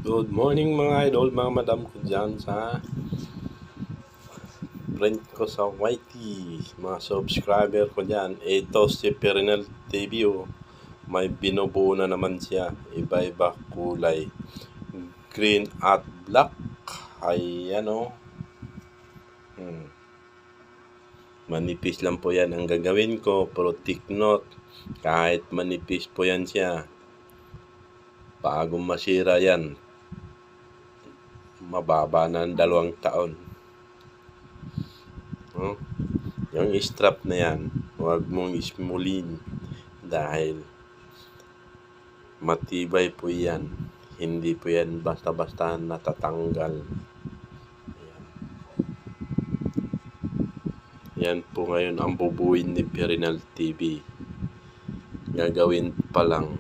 Good morning mga idol, mga madam ko dyan sa friend ko sa YT, mga subscriber ko dyan. Ito si Perinel TV, oh. May binubuo na naman siya, iba-iba kulay, green at black. Ayan o. Manipis lang po yan ang gagawin ko, pero take note, kahit manipis po yan siya, bagong masira yan, mababa na ng 2 taon. Yung strap na yan, huwag mong ismulin dahil matibay po yan. Hindi po yan basta-basta natatanggal. Yan po ngayon ang bubuin ni Perinel TV. Gagawin pa lang